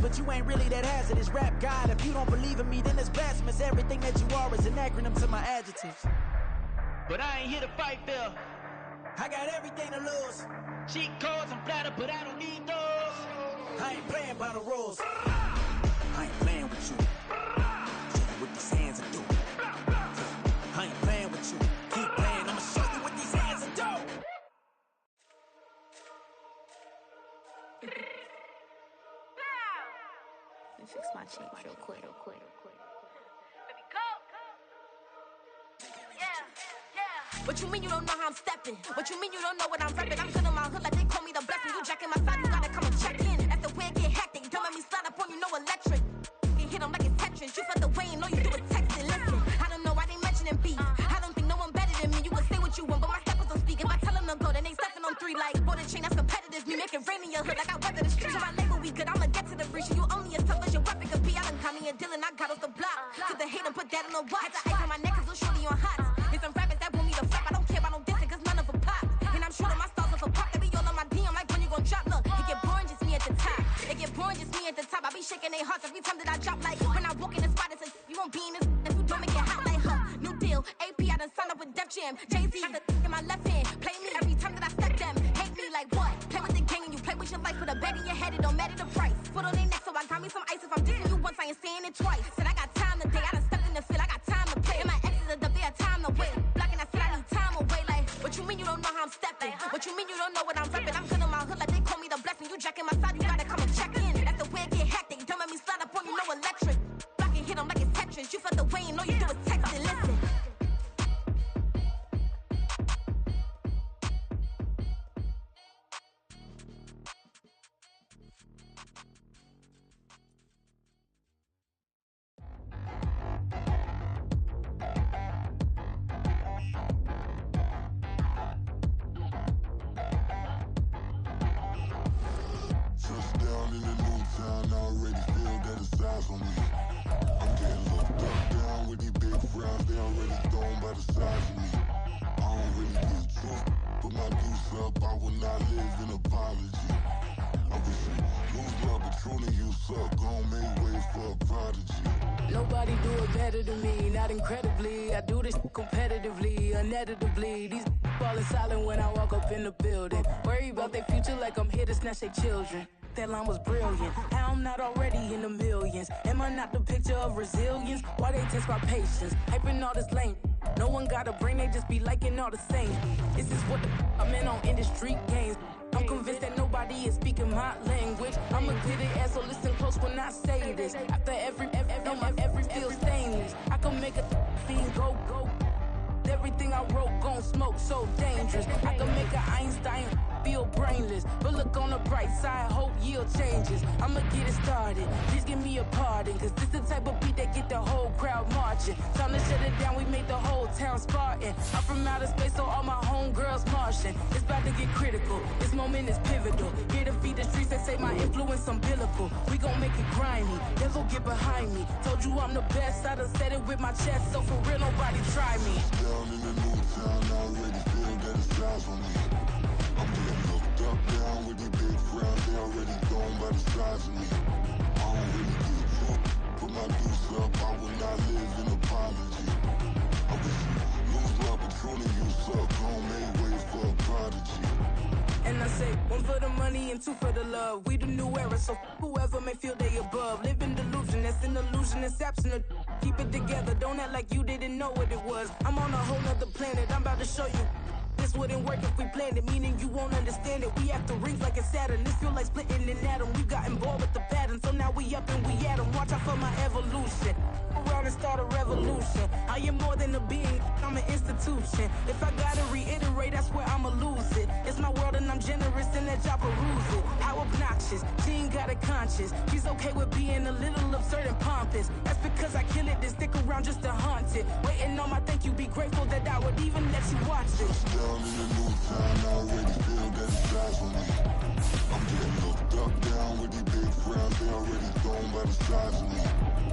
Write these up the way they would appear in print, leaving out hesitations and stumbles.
but you ain't really that hazardous. Rap God, if you don't believe in me, then it's blasphemous. Everything that you are is an acronym to my adjectives. But I ain't here to fight, Phil. I got everything to lose. Cheat codes and flatter, but I don't need those. I ain't playing by the rules. I ain't playing with you. Show you what these hands are doing. I ain't playing with you. Keep playing, I'ma show you what these hands are doing. Let me fix my change real quick. Baby, go. Yeah. What you mean you don't know how I'm stepping? What you mean you don't know what I'm rapping? I'm good on my hood like they call me the blessing. You jacking my side, you gotta come and check in. That's the way it get hectic. Don't let me slide up on you, no electric. You hit them like it's Tetris. You felt the way and know you do it texting. Listen, I don't know why they mentioning beef. I don't think no one better than me. You can say what you want, but my steppers don't speak. If I tell them to go, then they stepping on 3 like border chain. That's competitive. Me make it rain in your hood like I weather the street. So I label we good. I'ma get to the breach. You only as tough as your weapon could be. I done caught me a Dylan. I got off the block. Took the hate and put that on the watch. I ice on my neck 'cause little shorty on hot. There's some rappers that want me to flop. I don't care about no dissing 'cause none of them pop. And I'm shooting my stars off a pop. They be all on my DM like when you gon' drop. Look, it get boring just me at the top. It get boring just me at the top. I be shaking their hearts every time that I drop. Like when I walk in the spot, it's a you won't be in this. If you don't make it hot like new deal. AP, I done signed up with Def Jam. Jay-Z got the in my left hand. Play me every time that I step them. Hate me like what? Play with the gang and you play with your life. Put a bag in your head, it don't matter the price. Put on their neck, so I got me some ice. If I'm dissing you once, I ain't saying it twice. Said I got time today. I done stepped in the field. I got time to play. And my exes are up, they had time to wait. Blocking, I said I need time away. Like, what you mean you don't know how I'm stepping? What you mean you don't know what I'm rapping? I'm good on my hood like they call me the blessing. You jacking my side, you gotta come and check in. That's the way it get hectic. Don't let me slide up on you, no electric. Blocking, hit them like it's Tetris. You felt the way and know you do is texting. Listen. Touchdown in the new town, I already feel that it's eyes on me. I'm getting looked up down with these big frowns, they already thrown by the size of me. I don't really get truth, put my deuce up, I will not live in apology. I wish you lose love, but truly you suck, gon' make way for a prodigy. Nobody do it better than me, not incredibly. I do this competitively, uneditably. These falling silent when I walk up in the building. Worry about their future like I'm here to snatch their children. That line was brilliant. How I'm not already in the millions? Am I not the picture of resilience? Why they test my patience? Hyping all this lame. No one got a brain, they just be liking all the same. This is what the I'm in on industry games. I'm convinced that nobody is speaking my language. I'ma get it as so listen close when I say this. After every feel stainless. I can make a fiend go. Everything I wrote gon' smoke, so dangerous. I can make an Einstein feel brainless. But look on the bright side, hope yield changes. I'ma get it started, please give me a pardon. Cause this the type of beat that get the whole crowd marching. Time to shut it down, we made the whole town Spartan. I'm from outer space, so all my homegirls Martian. It's about to get critical, this moment is pivotal. Here to feed the streets that say my influence umbilical. We gon' make it grimy, never get behind me. Told you I'm the best, I done said it with my chest. So for real, nobody try me. Down in the new town, I already feel that it's eyes on me. I'm getting looked up down with these big frowns, they already thrown by the size of me. I don't really get truth, put my deuce up, I will not live in apology. I wish you lose love, but truly you suck, gon' make way for a prodigy. And I say, 1 for the money and 2 for the love. We the new era, so whoever may feel they above. Live in delusion, that's an illusion, it's absent. Keep it together, don't act like you didn't know what it was. I'm on a whole nother planet, I'm about to show you. This wouldn't work if we planned it, meaning you won't understand it. We have to rings like it's Saturn. This feel like splitting an atom. We got involved with the pattern, so now we up and we at 'em. Watch out for my evolution. Around and start a revolution. I am more than a being, I'm an institution. If I gotta reiterate, that's where I'ma lose it. It's my world and I'm generous and that y'all peruse it. How obnoxious, she ain't got a conscience. She's okay with being a little absurd and pompous. That's because I kill it, then stick around just to haunt it. Waiting on my thank you, be grateful that I would even let you watch it. Down in the new town, I already feel that it's eyes on me. I'm getting looked up down with these big frowns, they already thrown by the size of me.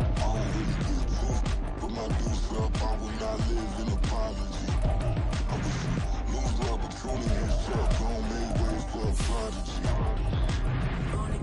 I don't really get truth, put my deuce up, I will not live in apology. I wish you lose love, but truly you suck, gon' make way for a prodigy.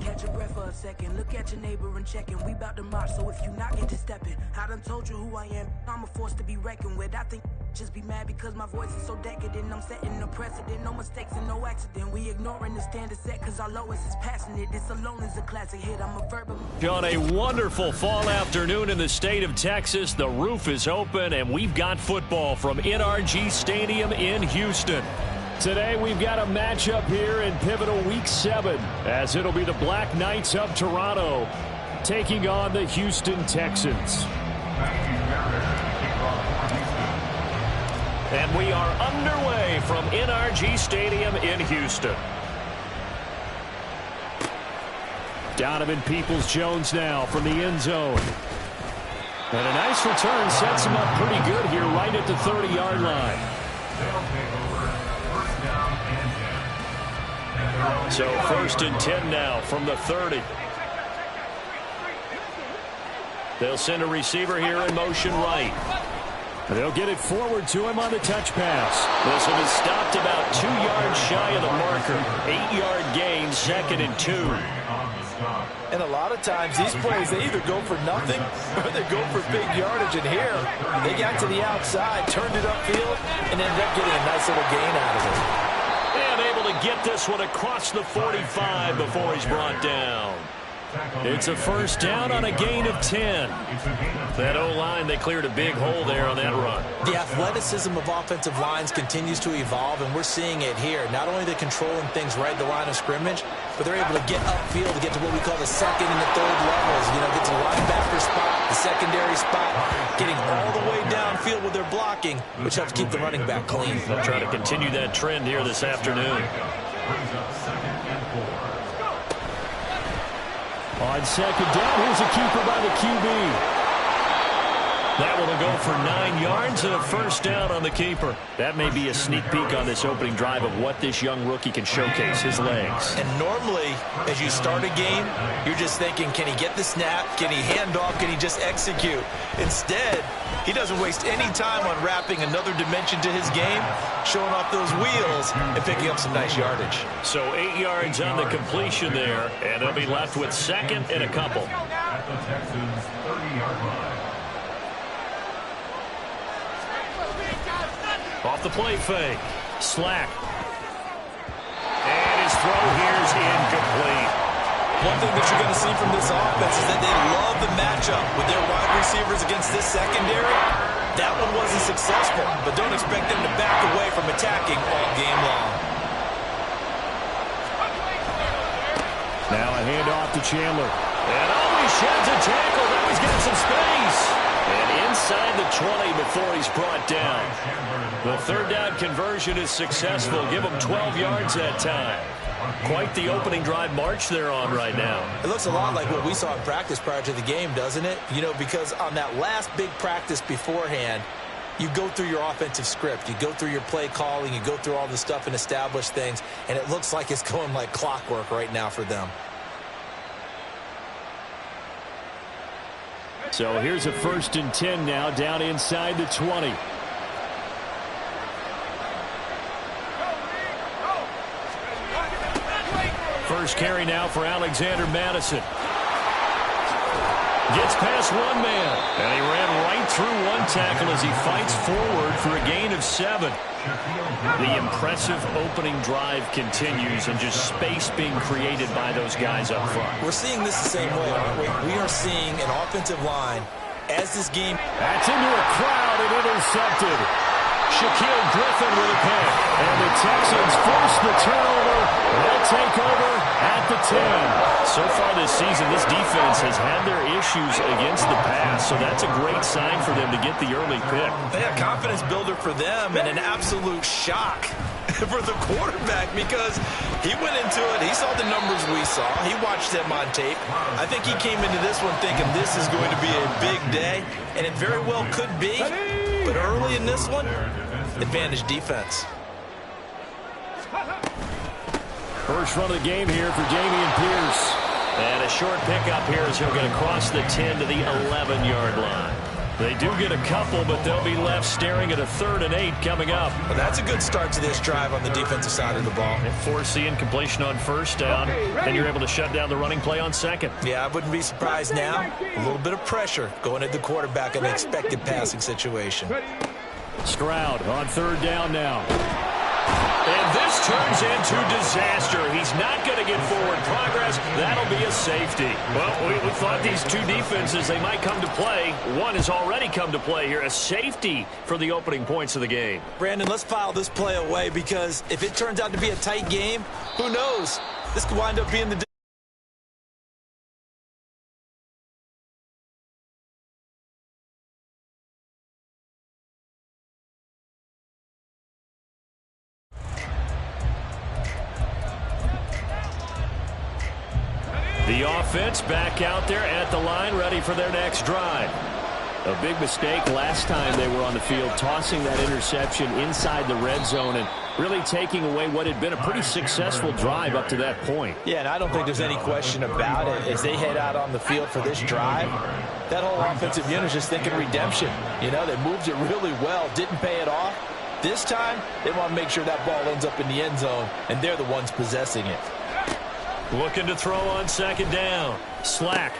catch your breath for a second. Look at your neighbor and check in. We bout to march, so if you not get to stepping. I done told you who I am. I'm a force to be reckoned with. I think just be mad because my voice is so decadent. I'm setting a precedent. No mistakes and no accident. We ignoring the standard set because our lowest is passionate. This alone is a classic hit. I'm a verbal. On a wonderful fall afternoon in the state of Texas, the roof is open, and we've got football from NRG Stadium in Houston. Today, we've got a matchup here in pivotal Week 7, as it'll be the Black Knights of Toronto taking on the Houston Texans. And we are underway from NRG Stadium in Houston. Donovan Peoples-Jones now from the end zone. And a nice return sets him up pretty good here right at the 30-yard line. So 1st and 10 now from the 30. They'll send a receiver here in motion right. They'll get it forward to him on the touch pass. This one is stopped about 2 yards shy of the marker. 8-yard gain, 2nd and 2. And a lot of times these plays, they either go for nothing or they go for big yardage. And here, they got to the outside, turned it upfield, and ended up getting a nice little gain out of it. And able to get this one across the 45 before he's brought down. It's a 1st down on a gain of 10. That O-line, they cleared a big hole there on that run. The athleticism of offensive lines continues to evolve, and we're seeing it here. Not only are they controlling things right at the line of scrimmage, but they're able to get upfield to get to what we call the 2nd and the 3rd levels. You know, get to the linebacker spot, the secondary spot, getting all the way downfield with their blocking, which helps keep the running back clean. They'll try to continue that trend here this afternoon. On 2nd down, here's a keeper by the QB. That one will go for 9 yards and a 1st down on the keeper. That may be a sneak peek on this opening drive of what this young rookie can showcase, his legs. And normally, as you start a game, you're just thinking, can he get the snap? Can he hand off? Can he just execute? Instead, he doesn't waste any time on wrapping another dimension to his game, showing off those wheels, and picking up some nice yardage. So 8 yards on the completion there, and they'll be left with 2nd and a couple. At the Texans' 30-yard line. Off the play fake. Slack. And his throw here's incomplete. One thing that you're going to see from this offense is that they love the matchup with their wide receivers against this secondary. That one wasn't successful, but don't expect them to back away from attacking all game long. Now a handoff to Chandler. And he sheds a tackle. Now he's got some space. And inside the 20 before he's brought down. The 3rd down conversion is successful. Give him 12 yards that time. Quite the opening drive march they're on right now. It looks a lot like what we saw in practice prior to the game, doesn't it? You know, because on that last big practice beforehand, you go through your offensive script. You go through your play calling. You go through all the stuff and establish things. And it looks like it's going like clockwork right now for them. So here's a 1st and 10 now down inside the 20. First carry now for Alexander Madison. Gets past one man. And he ran right through one tackle as he fights forward for a gain of 7. The impressive opening drive continues and just space being created by those guys up front. We're seeing this the same way, aren't we? We are seeing an offensive line as this game. That's into a crowd and intercepted. Shaquille Griffin with a pick. And the Texans force the turnover. They'll take over at the 10. So far this season, this defense has had their issues against the pass. So that's a great sign for them to get the early pick. Yeah, confidence builder for them and an absolute shock for the quarterback because he went into it. He saw the numbers we saw. He watched them on tape. I think he came into this one thinking this is going to be a big day, and it very well could be. But early in this one, advantage defense. First run of the game here for Dameon Pierce. And a short pickup here as he'll get across the 10 to the 11-yard line. They do get a couple, but they'll be left staring at a 3rd and 8 coming up. Well, that's a good start to this drive on the defensive side of the ball. And force the incompletion on 1st down, and you're able to shut down the running play on 2nd. Yeah, I wouldn't be surprised now. A little bit of pressure going at the quarterback in an expected passing situation. Stroud on 3rd down now. And this turns into disaster. He's not going to get forward progress. That'll be a safety. Well, we thought these two defenses, they might come to play. One has already come to play here. A safety for the opening points of the game. Brandon, let's file this play away because if it turns out to be a tight game, who knows? This could wind up being the The offense back out there at the line, ready for their next drive. A big mistake last time they were on the field, tossing that interception inside the red zone and really taking away what had been a pretty successful drive up to that point. Yeah, and I don't think there's any question about it. As they head out on the field for this drive, that whole offensive unit is just thinking redemption. You know, they moved it really well, didn't pay it off. This time, they want to make sure that ball ends up in the end zone, and they're the ones possessing it. Looking to throw on 2nd down. Slack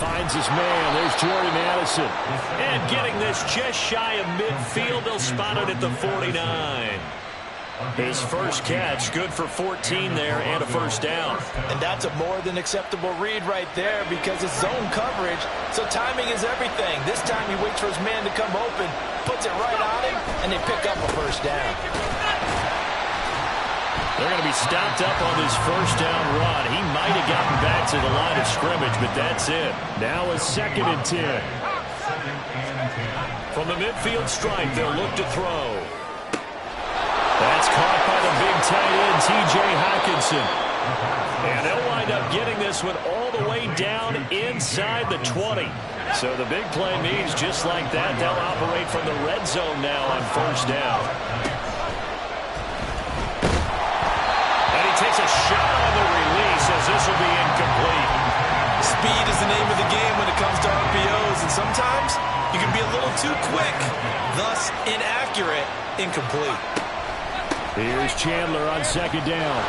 finds his man. There's Jordan Addison. And getting this just shy of midfield. They'll spot it at the 49. His first catch, good for 14 there and a 1st down. And that's a more than acceptable read right there because it's zone coverage, so timing is everything. This time he waits for his man to come open, puts it right on him, and they pick up a 1st down. They're going to be stopped up on this 1st down run. He might have gotten back to the line of scrimmage, but that's it. Now a 2nd and 10. From the midfield stripe, they'll look to throw. That's caught by the big tight end, T.J. Hockenson. And they'll wind up getting this one all the way down inside the 20. So the big play means just like that, they'll operate from the red zone now on 1st down. Takes a shot on the release as this will be incomplete. Speed is the name of the game when it comes to RPOs, and sometimes you can be a little too quick, thus inaccurate, incomplete. Here's Chandler on 2nd down.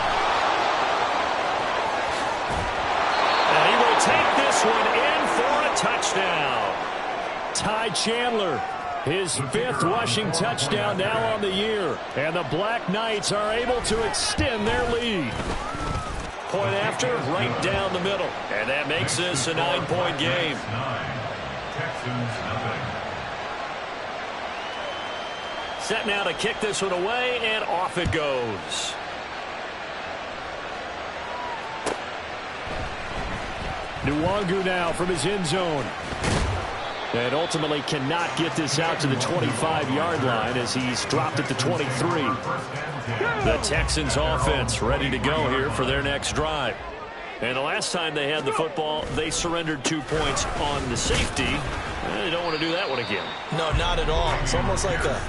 And he will take this one in for a touchdown. Ty Chandler, his 5th rushing touchdown now on the year. And the Black Knights are able to extend their lead. Point after, right down the middle. And that makes this a 9-point game. Set now to kick this one away, and off it goes. Nwangu now from his end zone. And ultimately cannot get this out to the 25-yard line as he's dropped at the 23. The Texans offense ready to go here for their next drive. And the last time they had the football, they surrendered 2 points on the safety. They don't want to do that one again. No, not at all. It's almost like a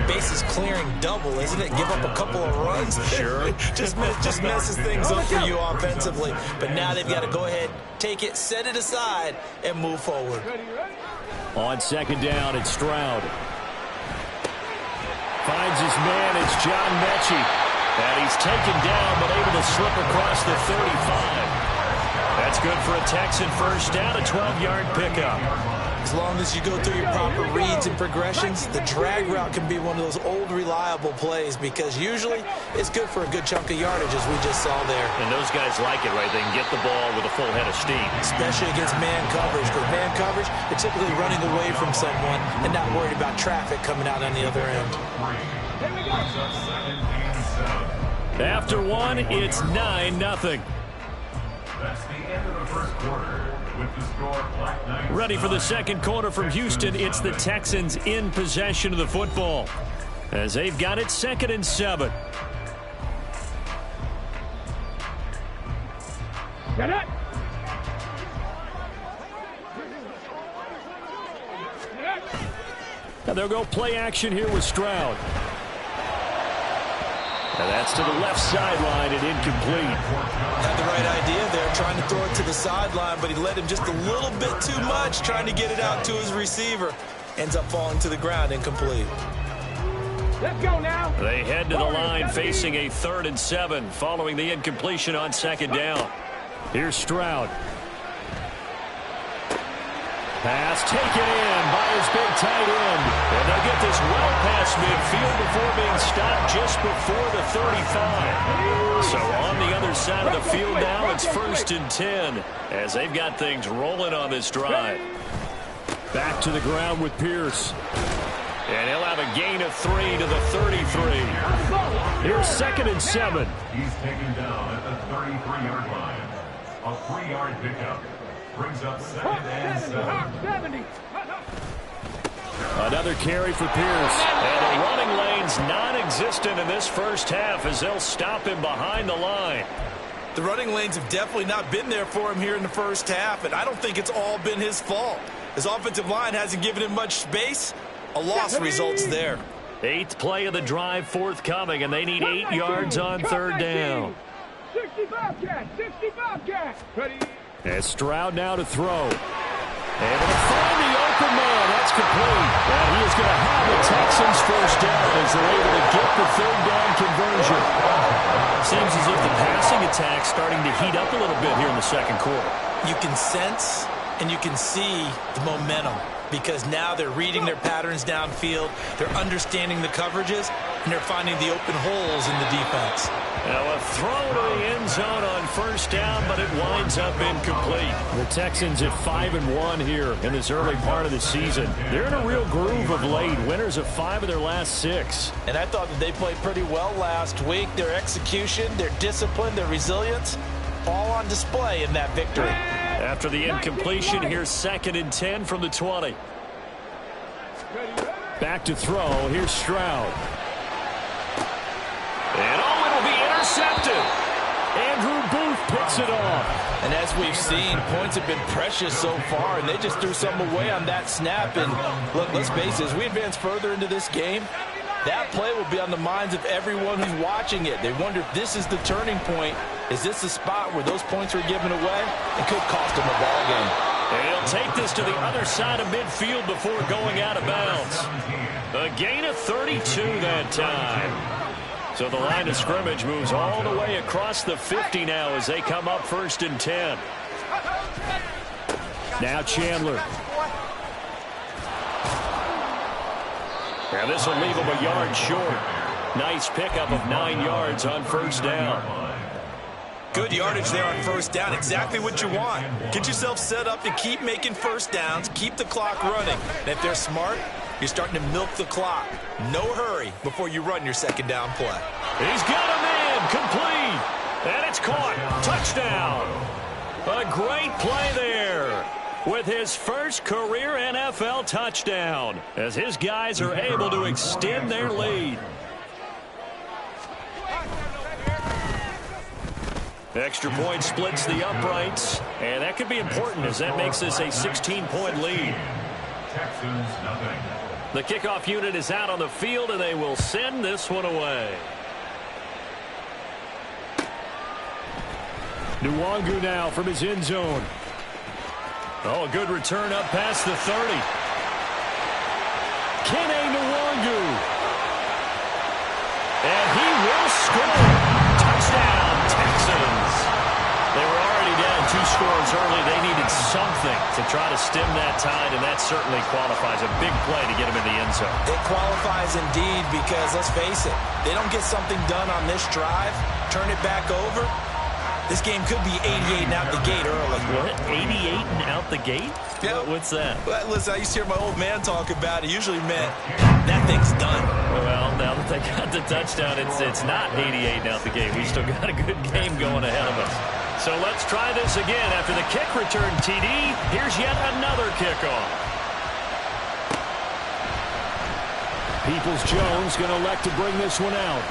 bases clearing double, isn't it? Give up a couple of runs. Sure. just messes things up for you offensively. But now they've got to go ahead, take it, set it aside, and move forward. On 2nd down, it's Stroud. Finds his man, it's John Mechie. And he's taken down, but able to slip across the 35. That's good for a Texan 1st down, a 12-yard pickup. As long as you go through your proper reads and progressions, the drag route can be one of those old reliable plays because usually it's good for a good chunk of yardage as we just saw there. And those guys like it, right? They can get the ball with a full head of steam. Especially against man coverage. Because man coverage, they're typically running away from someone and not worried about traffic coming out on the other end. After one, it's 9-0. That's the end of the 1st quarter. With the score, Black Knights. Ready for the 2nd quarter from Houston. It's the Texans in possession of the football as they've got it 2nd and 7. Get it! Now they'll go play action here with Stroud. And that's to the left sideline and incomplete. Had the right idea there, trying to throw it to the sideline, but he led him just a little bit too much, trying to get it out to his receiver. Ends up falling to the ground, incomplete. Let's go now. They head to the line facing a 3rd and 7 following the incompletion on 2nd down. Here's Stroud. Pass taken in by his big tight end. And they'll get this well past midfield before being stopped just before the 35. So on the other side of the field now, it's 1st and 10 as they've got things rolling on this drive. Back to the ground with Pierce. And he'll have a gain of 3 to the 33. Here's 2nd and 7. He's taken down at the 33-yard line. A 3-yard pickup. Brings up 2nd and 7. Another carry for Pierce. And the running lane's non-existent in this first half as they'll stop him behind the line. The running lanes have definitely not been there for him here in the first half, and I don't think it's all been his fault. His offensive line hasn't given him much space. A loss results there. 8th play of the drive forthcoming, and they need 8 yards on 3rd down. 65 catch, 65 catch. Ready. As Stroud now to throw. Able to find the open man. That's complete. And he is going to have the Texans first down as they're able to get the 3rd down conversion. Seems as if the passing attack's starting to heat up a little bit here in the 2nd quarter. You can sense and you can see the momentum because now they're reading their patterns downfield, they're understanding the coverages, and they're finding the open holes in the defense. Now a throw to the end zone on 1st down, but it winds up incomplete. The Texans at 5-1 here in this early part of the season. They're in a real groove of late. Winners of 5 of their last 6. And I thought that they played pretty well last week. Their execution, their discipline, their resilience, all on display in that victory. After the incompletion, here's 2nd and 10 from the 20. Back to throw. Here's Stroud. And it'll be intercepted. Andrew Booth picks it off. And as we've seen, points have been precious so far, and they just threw some away on that snap. And look, let's face it, as we advance further into this game, that play will be on the minds of everyone who's watching it. They wonder if this is the turning point. Is this the spot where those points are given away? It could cost them a ball game. And he'll take this to the other side of midfield before going out of bounds. A gain of 32 that time. So the line of scrimmage moves all the way across the 50 now as they come up 1st and 10. Now Chandler. And this will leave him a yard short. Nice pickup of 9 yards on 1st down. Good yardage there on 1st down. Exactly what you want. Get yourself set up to keep making 1st downs, keep the clock running. And if they're smart, you're starting to milk the clock. No hurry before you run your 2nd down play. He's got a man complete. And it's caught. Touchdown. A great play there with his first career NFL touchdown as his guys are able to extend their lead. Extra point splits the uprights, and that could be important as that makes this a 16-point lead. Texans nothing. The kickoff unit is out on the field, and they will send this one away. Nwangu now from his end zone. Oh, a good return up past the 30. Kene Nwangu. And he will score. Touchdown, Texans. They were already down 2 scores early. They needed something to try to stem that tide, and that certainly qualifies. A big play to get them in the end zone. It qualifies indeed because, let's face it, they don't get something done on this drive, turn it back over, this game could be 88 and out the gate early. What? 88 and out the gate? Yeah. What's that? Well, listen, I used to hear my old man talk about it. Usually meant that thing's done. Well, now that they got the touchdown, it's not 88 and out the gate. We still got a good game going ahead of us. So let's try this again. After the kick return TD, here's yet another kickoff. Peoples-Jones going to elect to bring this one out.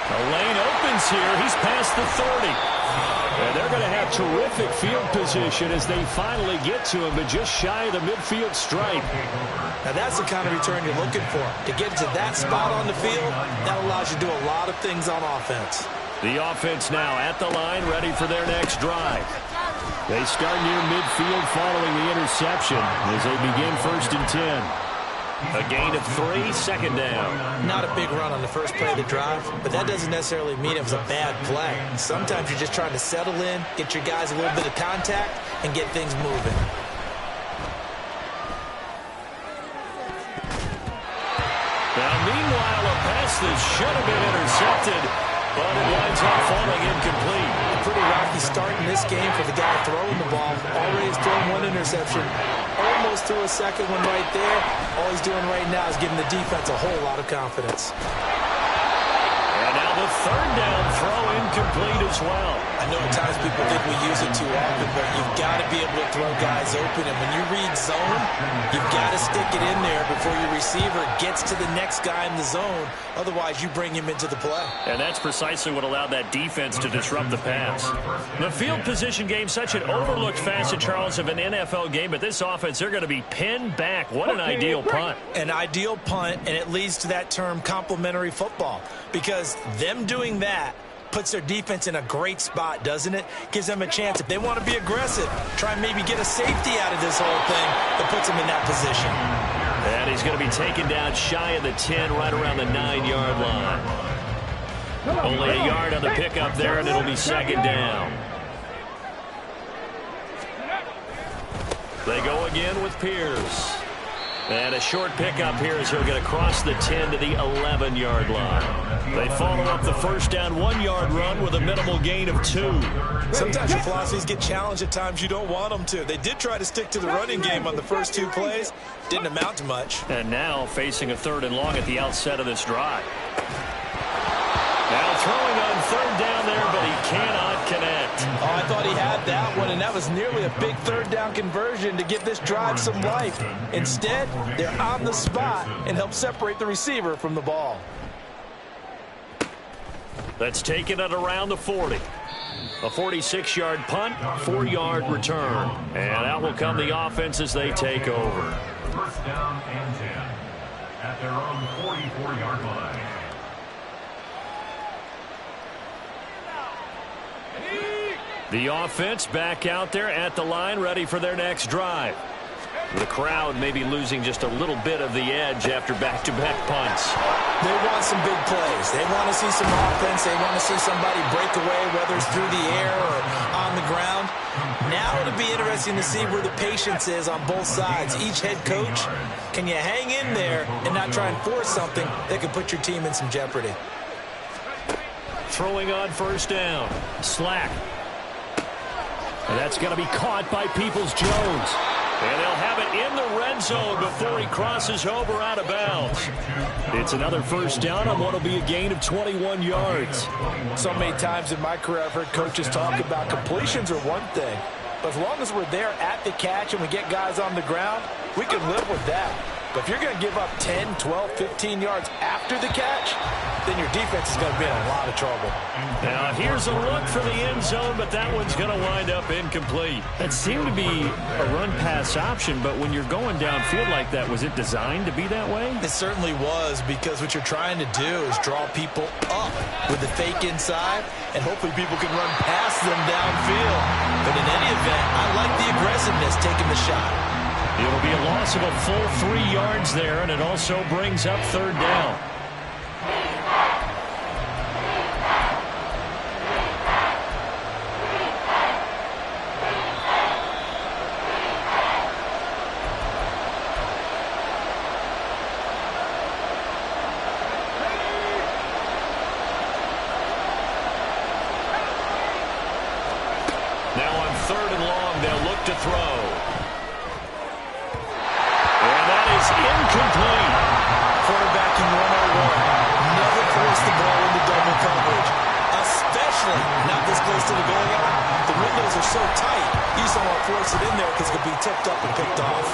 The lane opens here. He's past the 30. And they're going to have terrific field position as they finally get to him, but just shy of the midfield stripe. Now that's the kind of return you're looking for. To get to that spot on the field, that allows you to do a lot of things on offense. The offense now at the line, ready for their next drive. They start near midfield following the interception as they begin 1st and 10. A gain of 3, 2nd down. Not a big run on the first play of the drive, but that doesn't necessarily mean it was a bad play. Sometimes you're just trying to settle in, get your guys a little bit of contact, and get things moving. Now, meanwhile, a pass that should have been intercepted, but it winds up falling incomplete. A pretty rocky start in this game for the guy throwing the ball. Already has thrown 1 interception. Almost threw a second one right there. All he's doing right now is giving the defense a whole lot of confidence. And now the 3rd down throw incomplete as well. I know at times people think we use it too often, but you've got to be able to throw guys open. And when you read zone, you've got to stick it in there before your receiver gets to the next guy in the zone. Otherwise, you bring him into the play. And that's precisely what allowed that defense to disrupt the pass. The field position game, such an overlooked facet, Charles, of an NFL game. But this offense, they're going to be pinned back. What an ideal punt. An ideal punt, and it leads to that term complementary football. Because them doing that puts their defense in a great spot, doesn't it? Gives them a chance. If they want to be aggressive, try and maybe get a safety out of this whole thing that puts them in that position. And he's going to be taken down shy of the 10, right around the 9-yard line. Only a yard on the pickup there, and it'll be 2nd down. They go again with Pierce. And a short pickup here as he'll get across the 10 to the 11-yard line. They follow up the 1st down 1-yard run with a minimal gain of 2. Sometimes your philosophies get challenged at times you don't want them to. They did try to stick to the running game on the first 2 plays. Didn't amount to much. And now facing a 3rd and long at the outset of this drive. Now throwing on 3rd down there, but he cannot connect. Oh, I thought he had that one, and that was nearly a big 3rd down conversion to give this drive some life. Instead, they're on the spot and help separate the receiver from the ball. That's taken at around the 40. A 46-yard punt, 4-yard return. And out will come the offense as they take over. 1st down and 10 at their own 44-yard line. The offense back out there at the line, ready for their next drive. The crowd may be losing just a little bit of the edge after back-to-back punts. They want some big plays. They want to see some offense. They want to see somebody break away, whether it's through the air or on the ground. Now it'll be interesting to see where the patience is on both sides. Each head coach, can you hang in there and not try and force something that could put your team in some jeopardy? Throwing on 1st down. Slack. And that's going to be caught by Peoples-Jones. And they'll have it in the red zone before he crosses over out of bounds. It's another 1st down on what will be a gain of 21 yards. So many times in my career I've heard coaches talk about completions are one thing. But as long as we're there at the catch and we get guys on the ground, we can live with that. But if you're going to give up 10, 12, 15 yards after the catch, then your defense is going to be in a lot of trouble. Now here's a look for the end zone, but that one's going to wind up incomplete. That seemed to be a run-pass option, but when you're going downfield like that, was it designed to be that way? It certainly was, because what you're trying to do is draw people up with the fake inside, and hopefully people can run past them downfield. But in any event, I like the aggressiveness taking the shot. It'll be a loss of a full 3 yards there, and it also brings up 3rd down. Now on 3rd and long, they'll look to throw. Incomplete. Quarterbacking 101. Never force the ball into double coverage, especially not this close to the goal line. The windows are so tight, you just don't want to force it in there because it could be tipped up and picked off.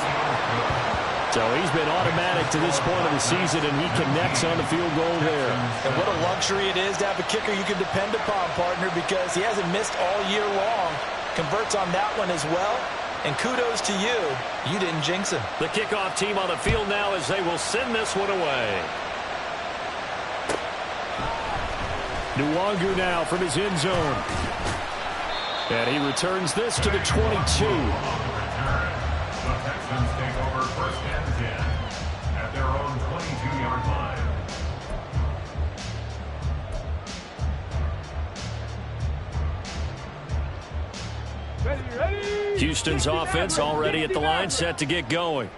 So he's been automatic to this point of the season, and he connects on the field goal there. And what a luxury it is to have a kicker you can depend upon, partner, because he hasn't missed all year long. Converts on that one as well. And kudos to you. You didn't jinx him. The kickoff team on the field now as they will send this one away. Nwangu now from his end zone. And he returns this to the 22. The Texans take over first and 10 at their own 22-yard line. Ready. Houston's offense already at the line, set to get going.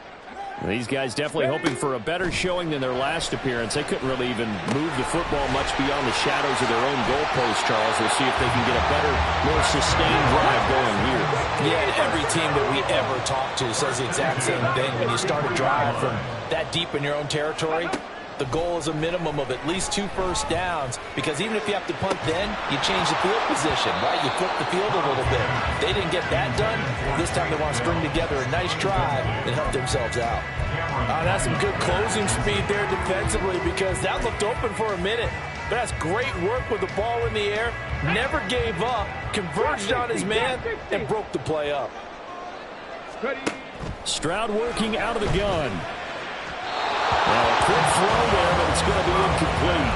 These guys definitely hoping for a better showing than their last appearance. They couldn't really even move the football much beyond the shadows of their own goalpost, Charles. We'll see if they can get a better, more sustained drive going here. Yeah, every team that we ever talk to says the exact same thing. When you start a drive from that deep in your own territory, the goal is a minimum of at least 2 first downs, because even if you have to punt then, you change the field position, right? You flip the field a little bit. They didn't get that done. This time they want to string together a nice drive and help themselves out. That's some good closing speed there defensively, because that looked open for a minute. But that's great work with the ball in the air. Never gave up, converged on his man, and broke the play up. Stroud working out of the gun. Well, a quick throw there, but it's going to be incomplete.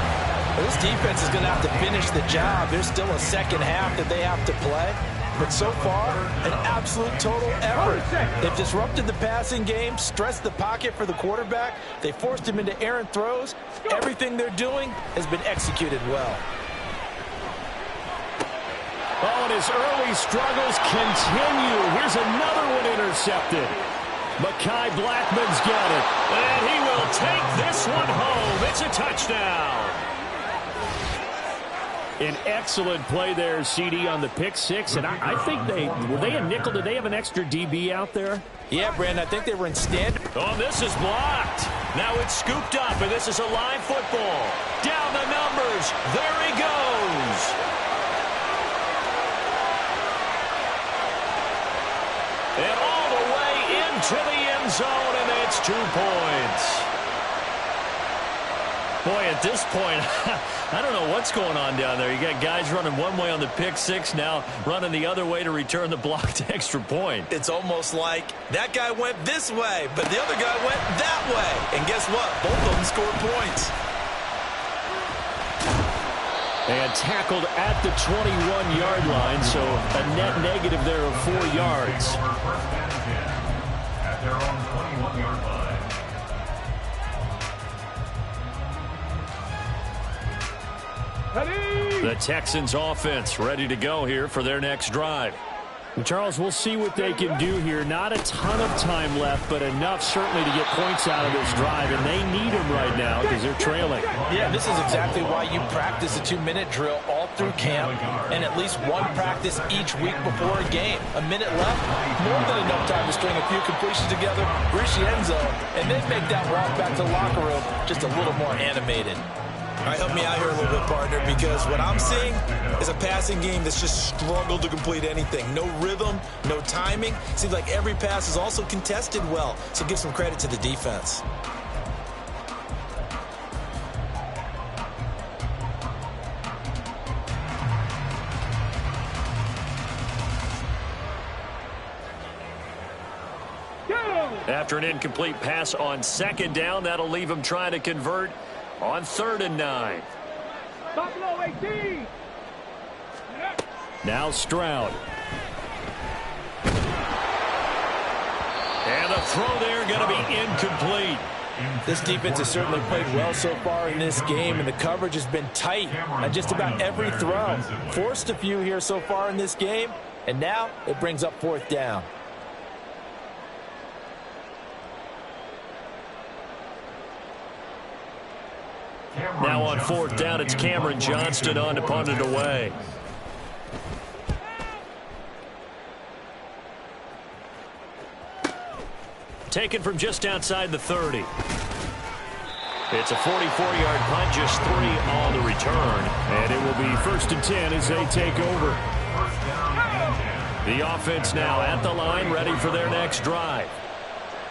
Well, this defense is going to have to finish the job. There's still a second half that they have to play. But so far, an absolute total effort. They've disrupted the passing game, stressed the pocket for the quarterback. They forced him into errant throws. Everything they're doing has been executed well. Oh, and his early struggles continue. Here's another one intercepted. Mekhi Blackman's got it, and he will take this one home. It's a touchdown. An excellent play there, CD, on the pick six, and I think were they a nickel? Did they have an extra DB out there? Yeah, Brandon, I think they were in standard. Oh, this is blocked. Now it's scooped up, and this is a live football. Down the numbers. There he goes. And all the way into the end zone, and it's 2 points. Boy, at this point, I don't know what's going on down there. You got guys running one way on the pick six, now running the other way to return the blocked extra point. It's almost like that guy went this way, but the other guy went that way. And guess what? Both of them scored points. And tackled at the 21-yard line, so a net negative there of 4 yards. At their own 21-yard line. The Texans offense ready to go here for their next drive. And Charles, we'll see what they can do here. Not a ton of time left, but enough certainly to get points out of this drive, and they need them right now because they're trailing. Yeah, this is exactly why you practice a 2-minute drill all through camp and at least one practice each week before a game. A minute left, more than enough time to string a few completions together, reach the end zone, and then make that walk back to the locker room just a little more animated. All right, help me out here a little bit, partner, because what I'm seeing is a passing game that's just struggled to complete anything. No rhythm, no timing. Seems like every pass is also contested well, so give some credit to the defense. After an incomplete pass on second down, that'll leave him trying to convert on 3rd and 9. Buffalo 18. Now Stroud. And the throw there going to be incomplete. This defense has certainly played well so far in this game, and the coverage has been tight on just about every throw. Forced a few here so far in this game, and now it brings up 4th down. Now on 4th down, it's Cameron Johnston on to punt it away. Taken from just outside the 30. It's a 44-yard punt, just 3 on the return. And it will be 1st and 10 as they take over. The offense now at the line, ready for their next drive.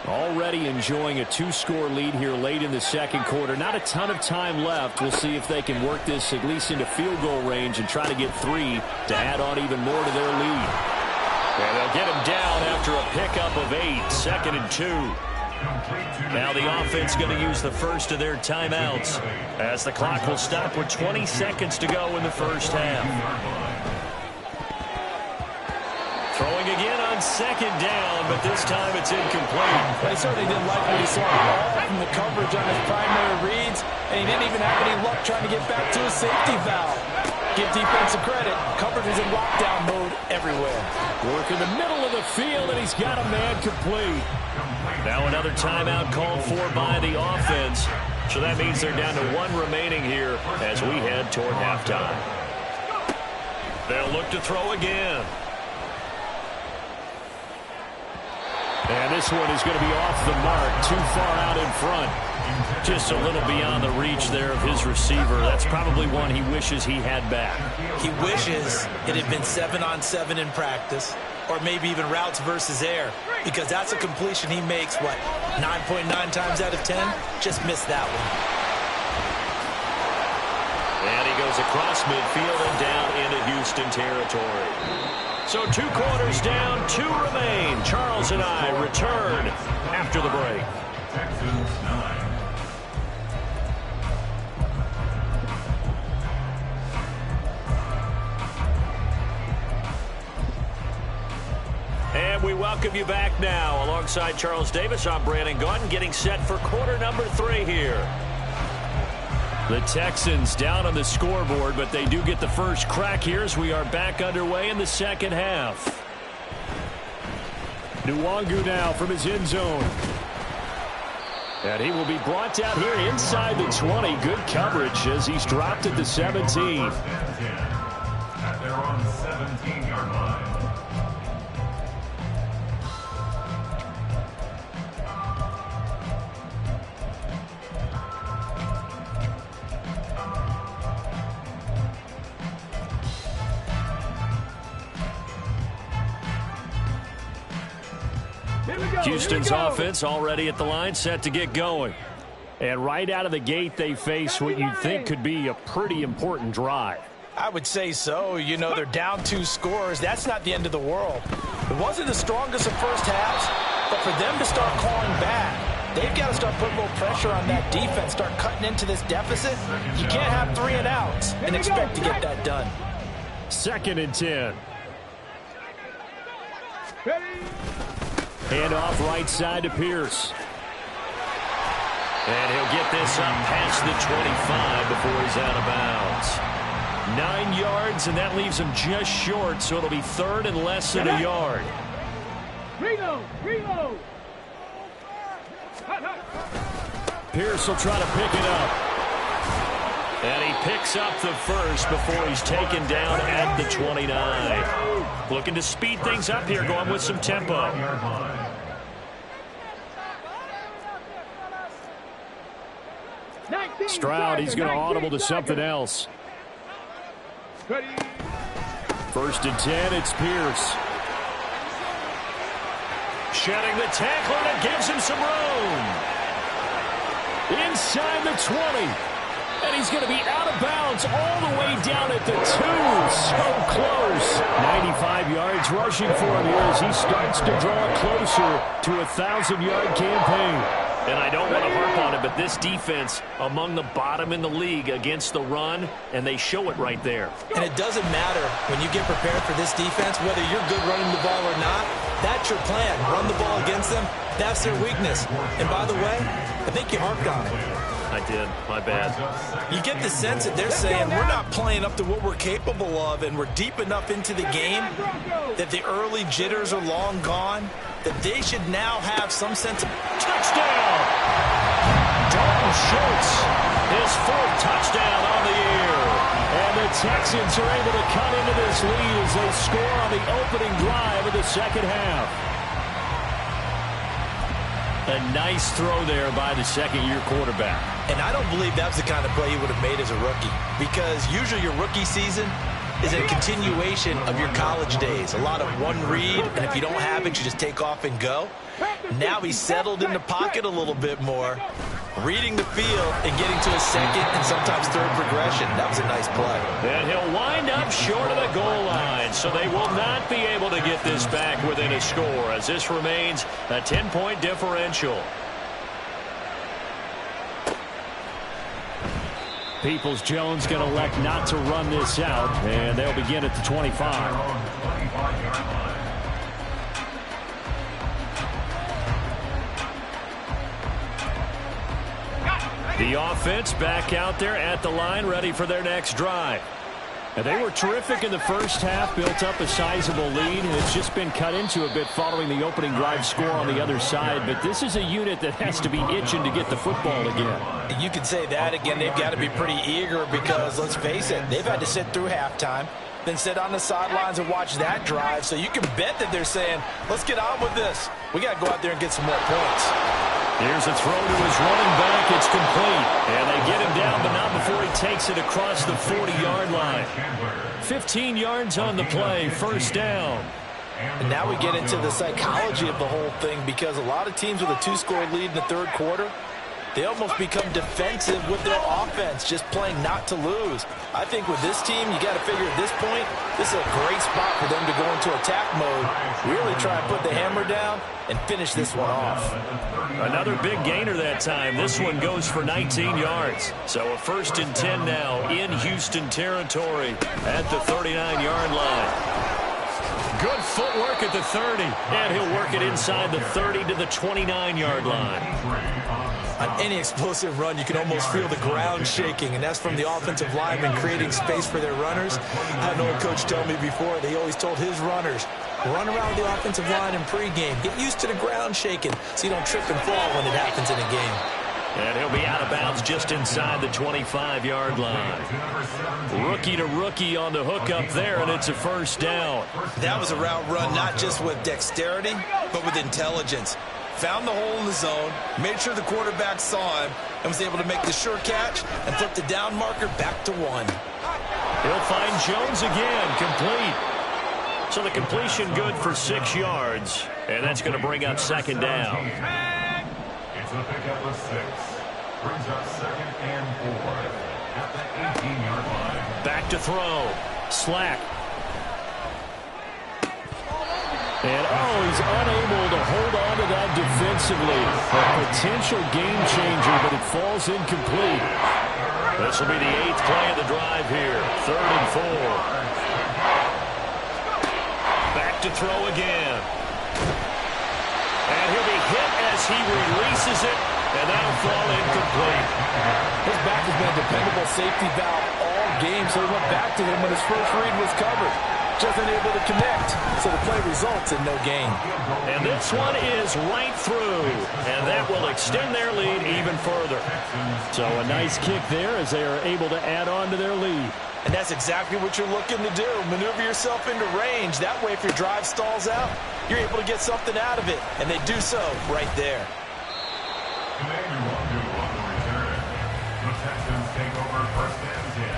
Already enjoying a 2-score lead here late in the second quarter. Not a ton of time left. We'll see if they can work this at least into field goal range and try to get 3 to add on even more to their lead. And they'll get him down after a pickup of 8, 2nd and 2. Now the offense going to use the first of their timeouts as the clock will stop with 20 seconds to go in the first half. Throwing again on 2nd down, but this time it's incomplete. He certainly didn't like what he saw all from the coverage on his primary reads, and he didn't even have any luck trying to get back to his safety valve. Give defensive credit. Coverage is in lockdown mode everywhere. Work in the middle of the field, and he's got a man complete. Now another timeout called for by the offense. So that means they're down to 1 remaining here as we head toward halftime. They'll look to throw again. And this one is going to be off the mark, too far out in front. Just a little beyond the reach there of his receiver. That's probably one he wishes he had back. He wishes it had been 7-on-7 in practice, or maybe even routes versus air, because that's a completion he makes, 9.9 times out of 10? Just missed that one. And he goes across midfield and down into Houston territory. So 2 quarters down, 2 remain. Charles and I return after the break. Texans 9. And we welcome you back now. Alongside Charles Davis, I'm Brandon Gaudin, getting set for quarter number 3 here. The Texans down on the scoreboard, but they do get the first crack here as we are back underway in the second half. Nwangu now from his end zone. And he will be brought down here inside the 20. Good coverage as he's dropped at the 17. At their own 17-yard line. Houston's offense already at the line, set to get going. And right out of the gate, they face what you'd think could be a pretty important drive. I would say so. You know, they're down 2 scores. That's not the end of the world. It wasn't the strongest of first halves, but for them to start clawing back, they've got to start putting a little pressure on that defense, start cutting into this deficit. You can't have 3 and outs and expect to get that done. 2nd and 10. Hand off right side to Pierce. And he'll get this up past the 25 before he's out of bounds. 9 yards, and that leaves him just short, so it'll be 3rd and less than a yard. Reload. Pierce will try to pick it up. And he picks up the first before he's taken down at the 29. Looking to speed things up here, going with some tempo. Stroud, he's going to audible to something else. 1st and 10, it's Pierce. Shedding the tackler, and it gives him some room. Inside the 20. And he's going to be out of bounds all the way down at the 2. So close. 95 yards rushing for him here as he starts to draw closer to a 1,000-yard campaign. And I don't want to harp on it, but this defense among the bottom in the league against the run, and they show it right there. And it doesn't matter when you get prepared for this defense, whether you're good running the ball or not, that's your plan. Run the ball against them, that's their weakness. And by the way, I think you harped on it. I did. My bad. You get the sense that they're saying we're not playing up to what we're capable of, and we're deep enough into the game that the early jitters are long gone, that they should now have some sense of touchdown. Dalton Schultz, his 4th touchdown on the year. And the Texans are able to cut into this lead as they score on the opening drive of the second half. A nice throw there by the second-year quarterback. And I don't believe that's the kind of play he would have made as a rookie, because usually your rookie season, is a continuation of your college days. A lot of one read, and if you don't have it, you just take off and go. Now he's settled in the pocket a little bit more, reading the field and getting to a second and sometimes third progression. That was a nice play. And he'll wind up short of the goal line, so they will not be able to get this back within a score as this remains a 10-point differential. Peoples-Jones going to elect not to run this out, and they'll begin at the 25. The offense back out there at the line, ready for their next drive. And they were terrific in the first half, built up a sizable lead, and it's just been cut into a bit following the opening drive score on the other side. But this is a unit that has to be itching to get the football again. You could say that again. They've got to be pretty eager because, let's face it, they've had to sit through halftime, then sit on the sidelines and watch that drive. So you can bet that they're saying, let's get on with this. We got to go out there and get some more points. Here's a throw to his running back. It's complete. And they get him down, but not before he takes it across the 40-yard line. 15 yards on the play, first down. And now we get into the psychology of the whole thing because a lot of teams with a 2-score lead in the third quarter, they almost become defensive with their offense, just playing not to lose. I think with this team, you got to figure at this point, this is a great spot for them to go into attack mode, really try and put the hammer down and finish this one off. Another big gainer that time. This one goes for 19 yards. So a 1st and 10 now in Houston territory at the 39-yard line. Good footwork at the 30, and he'll work it inside the 30 to the 29-yard line. On any explosive run, you can almost feel the ground shaking, and that's from the offensive linemen creating space for their runners. I had an old coach tell me before, he always told his runners, run around the offensive line in pregame. Get used to the ground shaking so you don't trip and fall when it happens in a game. And he'll be out of bounds just inside the 25-yard line. Rookie to rookie on the hook up there, and it's a first down. That was a route run not just with dexterity, but with intelligence. Found the hole in the zone, made sure the quarterback saw him, and was able to make the sure catch and flip the down marker back to 1. He'll find Jones again, complete. So the completion good for 6 yards, and that's going to bring up second down. It's a pickup of 6. Brings up 2nd and 4 at the 18-yard line. Back to throw. Slack. And, he's unable to hold on to that defensively. A potential game changer, but it falls incomplete. This will be the 8th play of the drive here. 3rd and 4. Back to throw again. And he'll be hit as he releases it, and that'll fall incomplete. His back has been a dependable safety valve all game, so he went back to him when his first read was covered. Just unable to connect, so the play results in no gain. And this one is right through, and that will extend their lead even further. So a nice kick there as they are able to add on to their lead. And that's exactly what you're looking to do. Maneuver yourself into range. That way, if your drive stalls out, you're able to get something out of it. And they do so right there. Commander 1-2 on the return. The Texans take over 1st and 10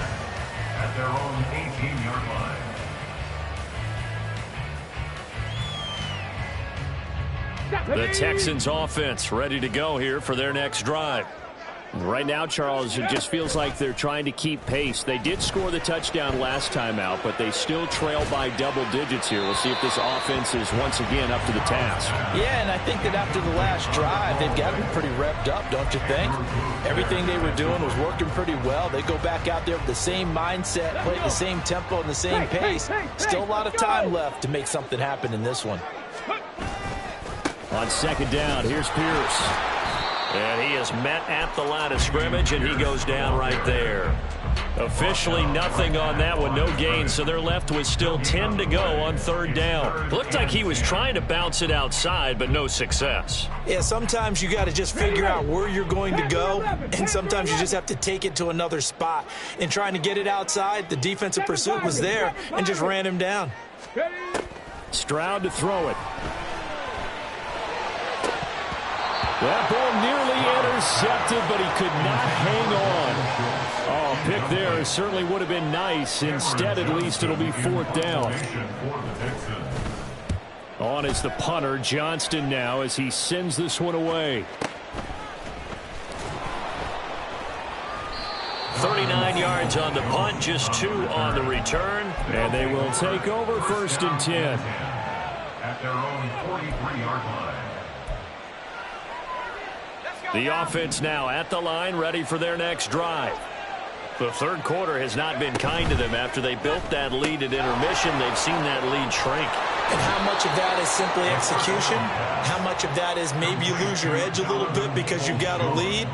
at their own 18-yard line. The Texans offense ready to go here for their next drive. Right now, Charles, it just feels like they're trying to keep pace. They did score the touchdown last time out, but they still trail by double digits here. We'll see if this offense is once again up to the task. Yeah, and I think that after the last drive, they've got to be pretty revved up, don't you think? Everything they were doing was working pretty well. They go back out there with the same mindset, play at the same tempo and the same pace. Still a lot of time left to make something happen in this one. On second down, here's Pierce. And he is met at the line of scrimmage, and he goes down right there. Officially nothing on that one, no gain, so they're left with still 10 to go on 3rd down. Looked like he was trying to bounce it outside, but no success. Yeah, sometimes you got to just figure out where you're going to go, and sometimes you just have to take it to another spot. In trying to get it outside, the defensive pursuit was there and just ran him down. Stroud to throw it. That ball nearly intercepted, but he could not hang on. Oh, pick there certainly would have been nice. Instead, at least it'll be fourth down. On is the punter, Johnston, now as he sends this one away. 39 yards on the punt, just 2 on the return. And they will take over first and 10. At their own 43-yard line. The offense now at the line, ready for their next drive. The third quarter has not been kind to them. After they built that lead at intermission, they've seen that lead shrink. And how much of that is simply execution? How much of that is maybe you lose your edge a little bit because you've got a lead?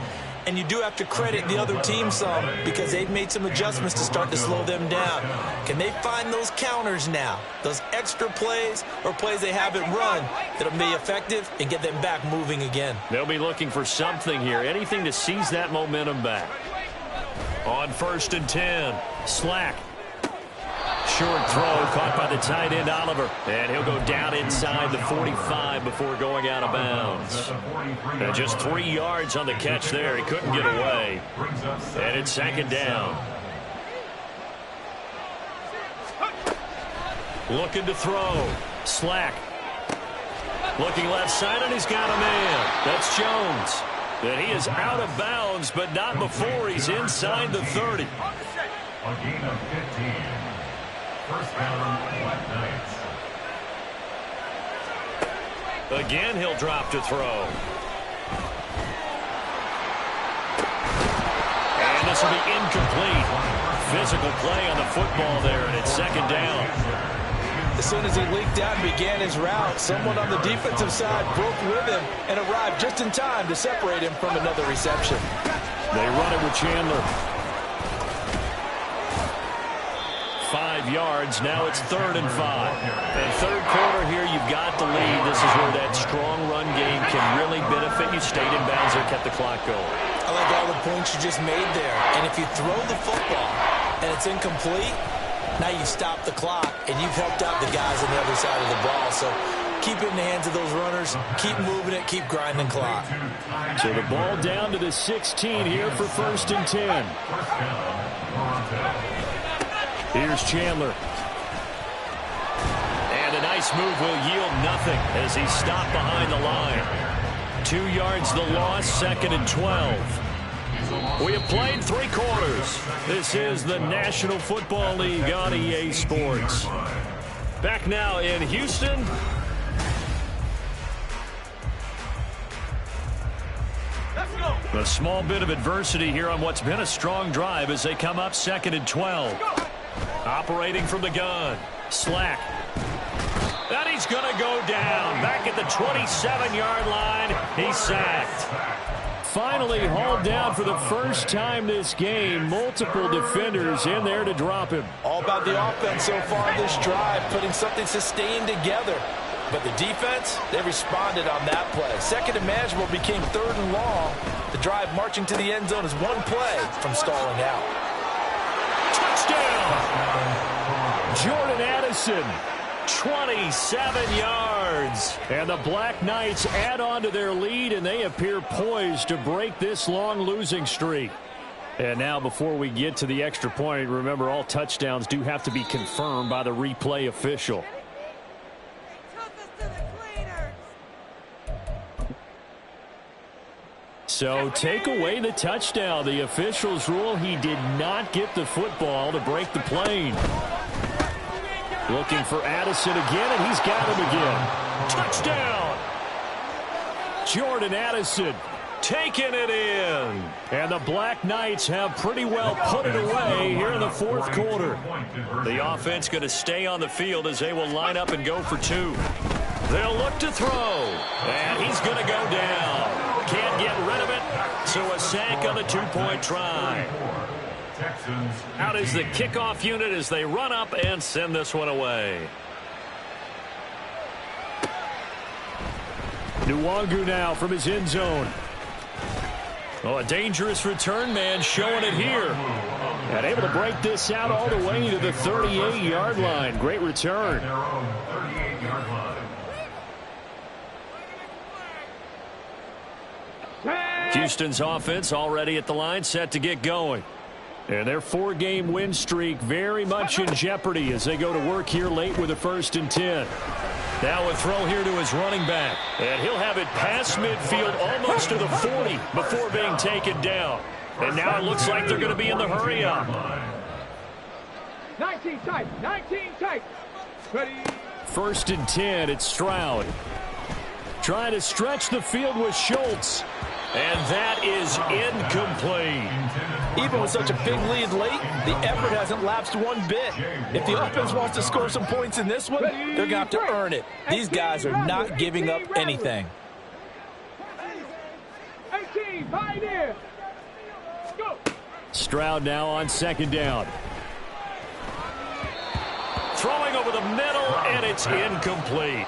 And you do have to credit the other team some because they've made some adjustments to start to slow them down. Can they find those counters now, those extra plays or plays they haven't run that'll be effective and get them back moving again? They'll be looking for something here, anything to seize that momentum back. On first and 10, Slack. Short throw caught by the tight end, Oliver. And he'll go down inside the 45 before going out of bounds. And just 3 yards on the catch there. He couldn't get away. And it's second down. Looking to throw. Slack. Looking left side, and he's got a man. That's Jones. And he is out of bounds, but not before he's inside the 30. A gain of 15. First down, Black Knights. Again, he'll drop to throw. And this will be incomplete. Physical play on the football there, and it's second down. As soon as he leaked out and began his route, someone on the defensive side broke with him and arrived just in time to separate him from another reception. They run it with Chandler. 5 yards. Now it's 3rd and 5. And third quarter here, you've got the lead. This is where that strong run game can really benefit you. Stayed in bounds there, kept the clock going. I like all the points you just made there. And if you throw the football and it's incomplete, now you stop the clock and you've helped out the guys on the other side of the ball. So keep it in the hands of those runners. Keep moving it. Keep grinding clock. So the ball down to the 16 here for first and 10. Here's Chandler. And a nice move will yield nothing as he's stopped behind the line. 2 yards the loss, 2nd and 12. We have played 3 quarters. This is the National Football League on EA Sports. Back now in Houston. A small bit of adversity here on what's been a strong drive as they come up 2nd and 12. Operating from the gun. Slack. And he's going to go down. Back at the 27-yard line. He's sacked. Finally hauled down for the first time this game. Multiple defenders in there to drop him. All about the offense so far this drive, putting something sustained together. But the defense, they responded on that play. 2nd and manageable became 3rd and long. The drive marching to the end zone is 1 play from stalling out. Touchdown! Jordan Addison, 27 yards. And the Black Knights add on to their lead, and they appear poised to break this long losing streak. And now before we get to the extra point, remember all touchdowns do have to be confirmed by the replay official. So take away the touchdown. The officials rule he did not get the football to break the plane. Looking for Addison again, and he's got him again. Touchdown! Jordan Addison taking it in. And the Black Knights have pretty well put it away here in the 4th quarter. The offense going to stay on the field as they will line up and go for 2. They'll look to throw, and he's going to go down. Can't get rid of it, so a sack on the 2-point try. Out is the kickoff unit as they run up and send this one away. Nwangu now from his end zone. Oh, a dangerous return man showing it here. And able to break this out all the way to the 38-yard line. Great return. Houston's offense already at the line, set to get going. And their 4-game win streak very much in jeopardy as they go to work here late with a 1st and 10. Now a throw here to his running back. And he'll have it past midfield almost to the 40 before being taken down. And now it looks like they're going to be in the hurry-up. 19 tight. 19 tight. Ready. 1st and 10, it's Stroud. Trying to stretch the field with Schultz. And that is incomplete. Even with such a big lead late, the effort hasn't lapsed one bit. If the offense wants to score some points in this one, they're going to have to earn it. These guys are not giving up anything. 18, Pioneer. Go. Stroud now on 2nd down. Throwing over the middle, and it's incomplete.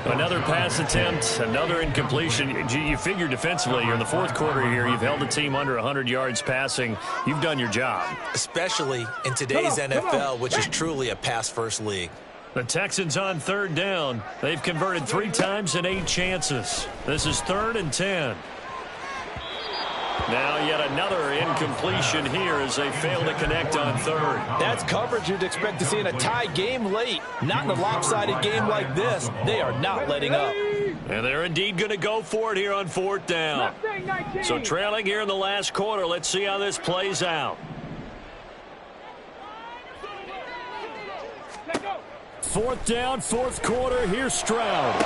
Another pass attempt, another incompletion. You figure defensively, you're in the 4th quarter here. You've held the team under 100 yards passing. You've done your job. Especially in today's NFL, which is truly a pass-first league. The Texans on 3rd down. They've converted 3 times in 8 chances. This is 3rd and 10. Now yet another incompletion here as they fail to connect on 3rd. That's coverage you'd expect to see in a tie game late. Not in a lopsided game like this. They are not letting up. And they're indeed going to go for it here on 4th down. So trailing here in the last quarter. Let's see how this plays out. 4th down, 4th quarter. Here's Stroud.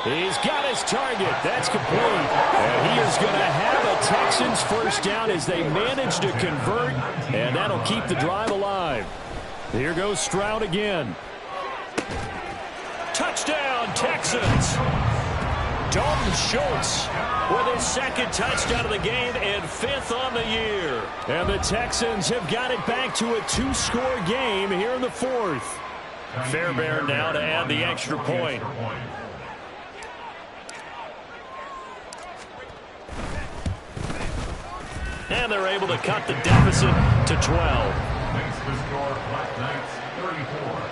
He's got his target. That's complete. And he is going to have a Texans 1st down as they manage to convert, and that'll keep the drive alive. Here goes Stroud again. Touchdown, Texans. Dalton Schultz with his 2nd touchdown of the game and 5th on the year. And the Texans have got it back to a 2-score game here in the 4th. Fairbairn now to add the extra point. And they're able to cut the deficit to 12. Makes the score Black Knights 34,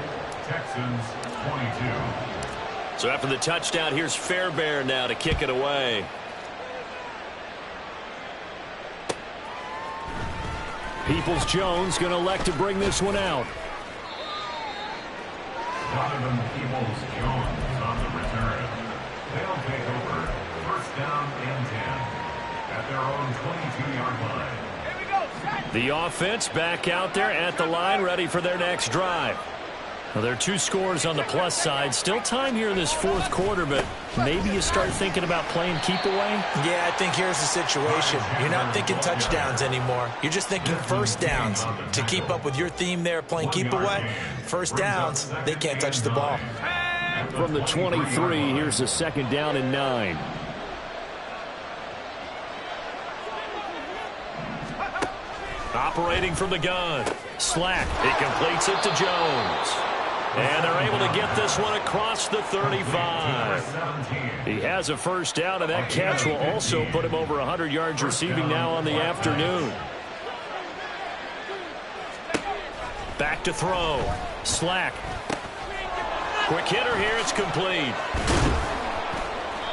Texans 22. So after the touchdown, here's Fairbairn now to kick it away. Peoples-Jones going to elect to bring this one out. Donovan Peoples-Jones on the return. They'll take over 1st down and 10. At their own 22-yard line. Here we go. The offense back out there at the line, ready for their next drive. Well, there are 2 scores on the plus side. Still time here in this 4th quarter, but maybe you start thinking about playing keep away? Yeah, I think here's the situation. You're not thinking touchdowns anymore. You're just thinking 1st downs. To keep up with your theme there, playing keep away, 1st downs, they can't touch the ball. From the 23, here's the 2nd down and 9. Operating from the gun. Slack. He completes it to Jones. And they're able to get this one across the 35. He has a 1st down, and that catch will also put him over 100 yards receiving now on the afternoon. Back to throw. Slack. Quick hitter here. It's complete.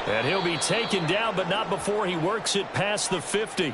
And he'll be taken down, but not before he works it past the 50.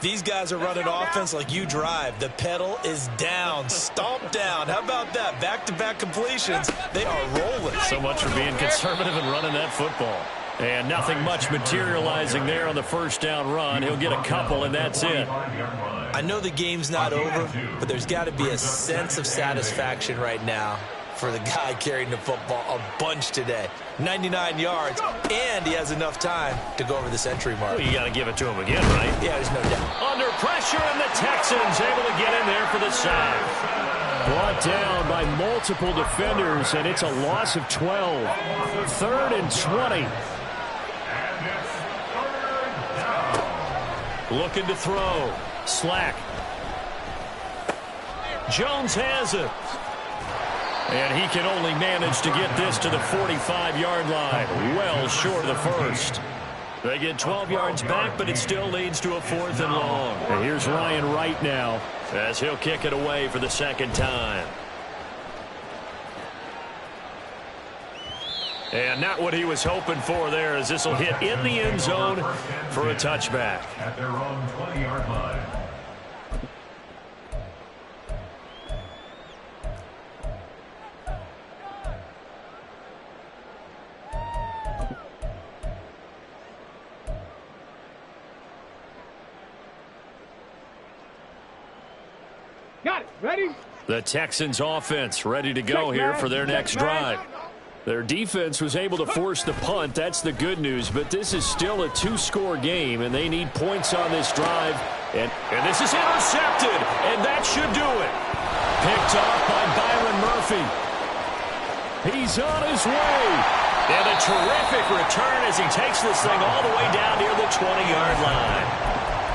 These guys are running offense like you drive. The pedal is down, stomp down. How about that? Back-to-back completions. They are rolling. So much for being conservative and running that football. And nothing much materializing there on the 1st down run. He'll get a couple, and that's it. I know the game's not over, but there's got to be a sense of satisfaction right now for the guy carrying the football a bunch today. 99 yards, and he has enough time to go over the century mark. Well, you got to give it to him again, right? Yeah, there's no doubt. Under pressure, and the Texans able to get in there for the sack. Brought down by multiple defenders, and it's a loss of 12. 3rd and 20. Looking to throw. Slack. Jones has it. And he can only manage to get this to the 45-yard line. Well short of the 1st. They get 12 yards back, but it still leads to a 4th and long. And here's Ryan Wright now as he'll kick it away for the 2nd time. And not what he was hoping for there, as this will hit in the end zone for a touchback. At their own 20-yard line. Got it. Ready? The Texans offense ready to go here for their next drive. Their defense was able to force the punt. That's the good news. But this is still a two-score game, and they need points on this drive. And this is intercepted, and that should do it. Picked off by Byron Murphy. He's on his way. And a terrific return as he takes this thing all the way down near the 20-yard line.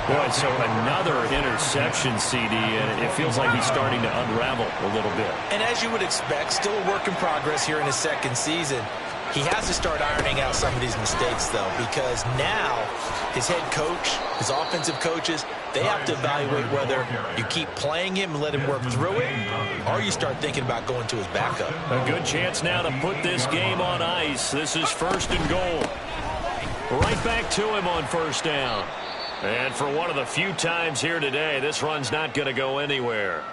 Boy, so another interception, CD, and it feels like he's starting to unravel a little bit. And as you would expect, still a work in progress here in his second season. He has to start ironing out some of these mistakes, though, because now his head coach, his offensive coaches, they have to evaluate whether you keep playing him and let him work through it, or you start thinking about going to his backup. A good chance now to put this game on ice. This is 1st and goal. Right back to him on 1st down. And for one of the few times here today, this run's not going to go anywhere.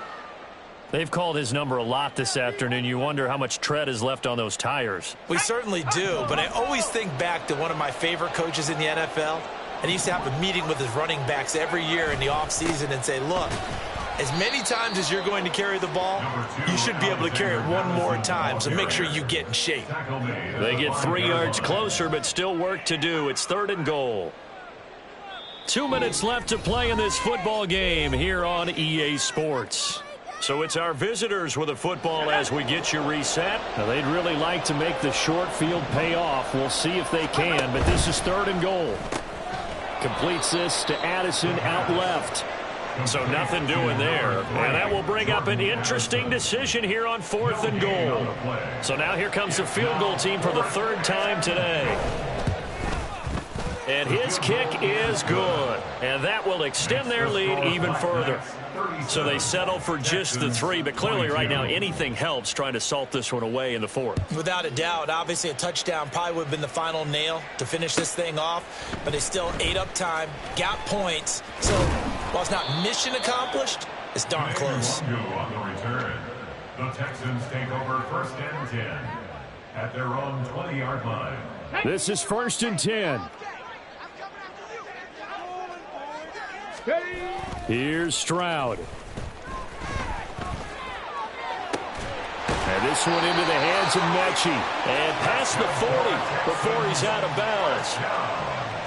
They've called his number a lot this afternoon. You wonder how much tread is left on those tires. We certainly do, but I always think back to one of my favorite coaches in the NFL, and he used to have a meeting with his running backs every year in the offseason and say, look, as many times as you're going to carry the ball, you should be able to carry it one more time, so make sure you get in shape. They get 3 yards closer, but still work to do. It's 3rd and goal. 2 minutes left to play in this football game here on EA Sports. So it's our visitors with a football as we get you reset. Now they'd really like to make the short field pay off. We'll see if they can, but this is 3rd and goal. Completes this to Addison out left. So nothing doing there. And that will bring up an interesting decision here on 4th and goal. So now here comes the field goal team for the 3rd time today. And his kick is good. And that will extend their lead even further. So they settle for just the 3. But clearly right now anything helps trying to salt this one away in the 4th. Without a doubt. Obviously a touchdown probably would have been the final nail to finish this thing off. But they still ate up time, got points. So while it's not mission accomplished, it's darn close. On the return, the Texans take over 1st and 10 at their own 20-yard line. This is 1st and 10. Here's Stroud. And this one into the hands of Mechie. And past the 40 before he's out of bounds.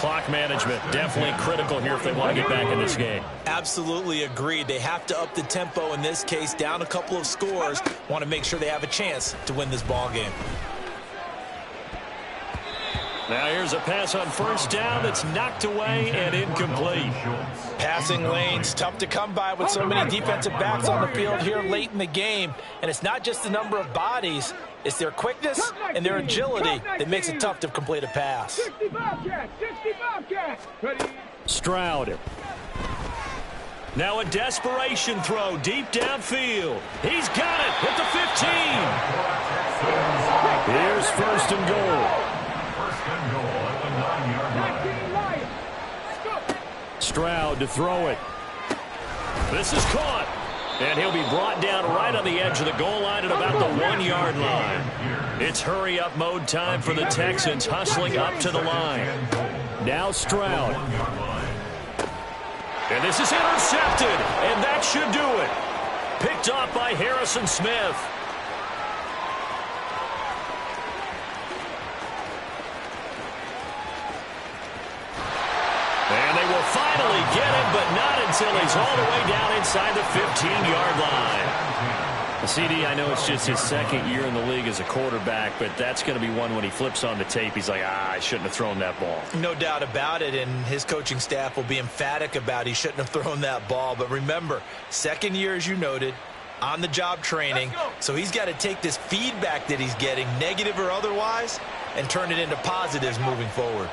Clock management definitely critical here if they want to get back in this game. Absolutely agreed. They have to up the tempo in this case, down a couple of scores. Want to make sure they have a chance to win this ball game. Now here's a pass on 1st down that's knocked away and incomplete. Passing lanes, tough to come by with so many defensive backs on the field here late in the game. And it's not just the number of bodies, it's their quickness and their agility that makes it tough to complete a pass. Stroud. Now a desperation throw deep downfield. He's got it at the 15. Here's 1st and goal. Stroud to throw it. This is caught. And he'll be brought down right on the edge of the goal line at about the 1-yard line. It's hurry-up mode time for the Texans, hustling up to the line. Now Stroud. And this is intercepted, and that should do it. Picked off by Harrison Smith. And they will finally get him, but not until he's all the way down inside the 15-yard line. CD, I know it's just his 2nd year in the league as a quarterback, but that's going to be one when he flips on the tape, he's like, I shouldn't have thrown that ball. No doubt about it, and his coaching staff will be emphatic about he shouldn't have thrown that ball. But remember, 2nd year, as you noted, on-the-job training, so he's got to take this feedback that he's getting, negative or otherwise, and turn it into positives moving forward.